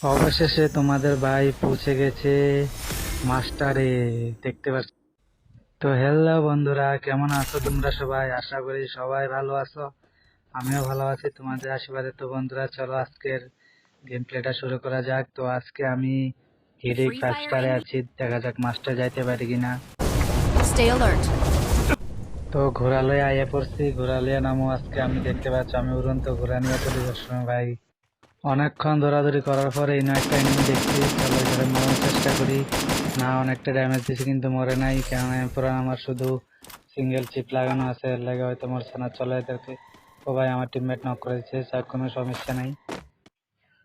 অবশেষে তোমাদের ভাই পৌঁছে গেছে মাস্টারে, দেখতে পাচ্ছ। তো হ্যালো বন্ধুরা, কেমন আছো তোমরা সবাই? আশা করি সবাই ভালো আছো। আমিও ভালো আছি তোমাদের আশীর্বাদে। তো বন্ধুরা, চলো আজকের গেম প্লেটা শুরু করা যাক। তো আজকে আমি হিরিক Free 5 fire স্টারে enemy. আছি, দেখা যাক মাস্টার যাইতে পারি কিনা। Stay alert. তো ঘোরালয়ে আইয়া পড়ছি, ঘোরালয়ে নামো। আজকে আমি দেখতে পাচ্ছি আমি উড়ন্ত ঘোড়া নিয়ে চলে যাচ্ছি ভাই। অনেকক্ষণ দৌড়াদৌড়ি করার পরে এই একটা এনিমি দেখছি, চলো এটাকে মারার চেষ্টা করি। না, অনেকটা ড্যামেজ দিছি কিন্তু মরে নাই, কেননা পুরো আমার শুধু সিঙ্গেল চিপ লাগানো আছে, এর লাগে হয়তো মরছে না। চলো এদেরকে, ও ভাই আমার টিমমেট নক করে দিচ্ছে, যাক কোনো সমস্যা নাই।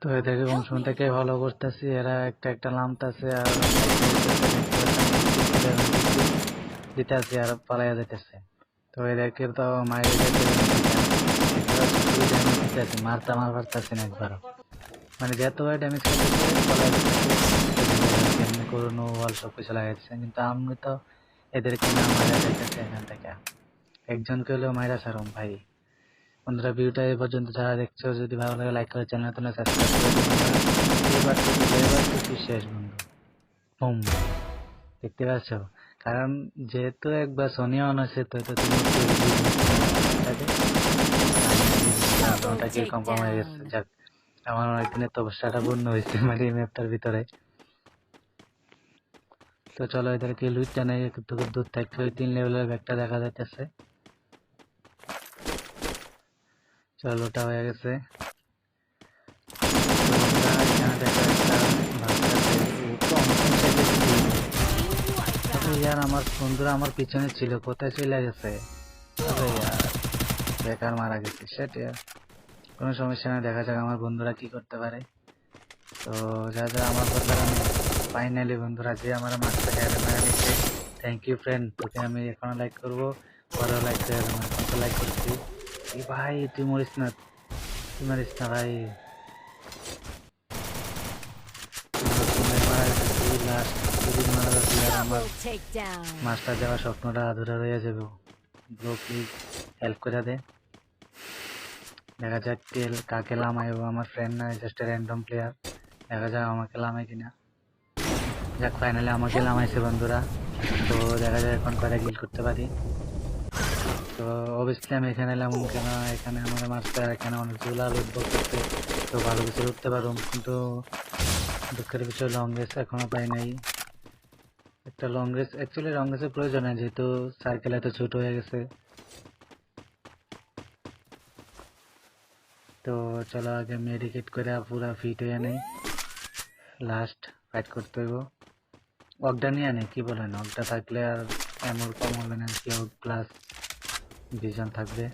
তো এদেরকে কোন Help সময় me. থেকে ফলো করতেছি, এরা একটা একটা নামতাছে আর ফাইটে যেতেছে, দেখতে পাচ্ছি আমি কিছু ড্যামেজ দিচ্ছি, দিতেছি আর পালাইয়া যেতেছে। তো এদেরকে তো মাইরে যেতে দেখতে পাচ্ছি শুধু ড্যামেজ দিতেছি, মারতে আমার পারতেছি না একবারও। মানে যতবার ড্যামেজ খেতেছে পলাই দিতেছে, এদিকে এদেরকে এমনি করুন ওয়াল সবকিছু লাগাইতেছে, কিন্তু আমি তো এদেরকে না মারা যাইতেছে এখান থেকে। একজনকে হলেও মাইরা ছাড়ুম ভাই। বন্ধুরা, ভিডিওটা এই পর্যন্ত যারা দেখছো, যদি ভালো লাগে লাইক করে চ্যানেল তোমরা সাবস্ক্রাইব করে দিও বন্ধুরা। এবার তো শেষ বন্ধু। হুম, দেখতে পাচ্ছ? কারণ যেহেতু একবার সোনিয়া অন আছে, তো তুমি ঠিক আছে। ফাইনালি বন্ধুরা Double নটা কিল কনফার্ম হয়ে গেছে, takedown. যাক আমার অনেকদিনের তপস্যাটা পূর্ণ হয়েছে মানে এই ম্যাপটার ভিতরে। তো চলো এদেরকে লুইটটা নেই, একটু দূর থেকে ওই 3 লেভেলের ব্যাগটা দেখা যাইতেছে। চলো ওটা হয়ে গেছে। তো বন্ধুরা, এখানে দেখো একটা ভাগতেছে, ও তো অনেকক্ষণ চাইতেছে দিব। Team আবে wipeout. ইয়ার আমার বন্ধুরা আমার পিছনে ছিল, কোথায় চলে গেছে? আবে ইয়ার, বেকার মারা গেছে, সেট ইয়ার। কোনো সমস্যা নেই, দেখা যাক আমার বন্ধুরা কি করতে পারে। তো যা যা আমার বদলার আমি ফাইনালি বন্ধুরা, যে আমার মাস্টার হেয়ারে মেরে নিচ্ছে, থ্যাংক ইউ ফ্রেন্ড। তোকে আমি এখনো লাইক করবো, পরেও লাইক করে দেবো, এখন তো লাইক করছি। এই ভাই তুই মরিস না, তুই মারিস না ভাই। তুমি মারা গেছে, তুই লাস্ট, যদি মারা যাচ্ছি আর আমার Double takedown. মাস্টার যাওয়ার স্বপ্নটা আধুরা রয়ে যাবে। ব্রো প্লিজ হেল্প করে দে। দেখা যাক কাকে লামাইবো, আমার ফ্রেন্ড না, জাস্ট র্যান্ডম প্লেয়ার। দেখা যাক আমাকে লামাই কিনা। যাক ফাইনালি আমাকে Help me. লামাইছে বন্ধুরা। তো দেখা যাক এখন কয়টা কিল করতে পারি। তো অবভিয়াসলি আমি এখানে এলাম কেন, এখানে আমার মারছে আর এখানে অনেক জুলা লুট বক্স আছে, তো ভালো কিছু উঠতে পারবো, কিন্তু দুঃখের বিষয় লং রেস এখনো পাই নাই। একটা লং রেস, অ্যাকচুয়ালি লং রেসের প্রয়োজন হয় যেহেতু সার্কেল এত ছোট হয়ে গেছে। তো চলো আগে মেডিকেট করে পুরা ফিট হয়ে নেই, লাস্ট ফাইট করতে হইব। অগডা নিয়ে নেই, কি বলেন? অগডা থাকলে আর এমন কম হবে না, কি প্লাস ভিশন থাকবে।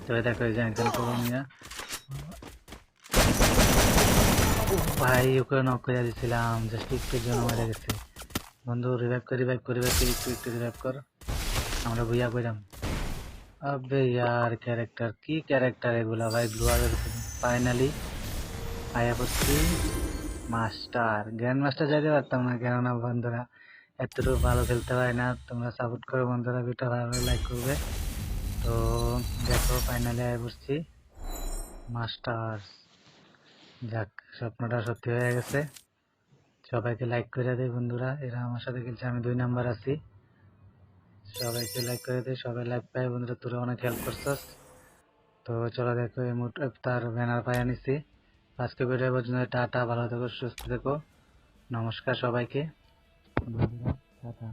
তো দেখো এই যে একজন করো নিয়ে, ভাই ওকে নক করে দিয়েছিলাম, জাস্ট একটুর জন্য মারা গেছে। বন্ধু রিভাইভ কর, রিভাইভ কর, রিভাইভ কর, একটু একটু রিভাইভ কর, আমরা ভুইয়া কইরাম। আবে ইয়ার ক্যারেক্টার, কি ক্যারেক্টার এগুলা ভাই! ব্লু আরের ফাইনালি আয়া পড়ছি মাস্টার, গ্র্যান্ড মাস্টার যাইতে পারতাম না, কেননা বন্ধুরা এতটুকু ভালো খেলতে পারি না। তোমরা সাপোর্ট করো বন্ধুরা, ভিডিওটা ভালো লাগলে লাইক করবে। তো দেখো ফাইনালি আয়া পড়ছি মাস্টার, যাক স্বপ্নটা সত্যি হয়ে গেছে। সবাইকে লাইক করে দেয় বন্ধুরা, এরা আমার সাথে খেলছে, আমি 2 নাম্বার আছি। সবাইকে লাইক করে দেয়, সবাই লাইক পায় বন্ধুরা, তোরা অনেক হেল্প করছস। তো চলো দেখো তার ব্যানার পাই আনিছি। আজকে ভিডিও পর্যন্ত, টাটা, ভালো থেকো, সুস্থ থেকো, নমস্কার সবাইকে বন্ধুরা, টাটা।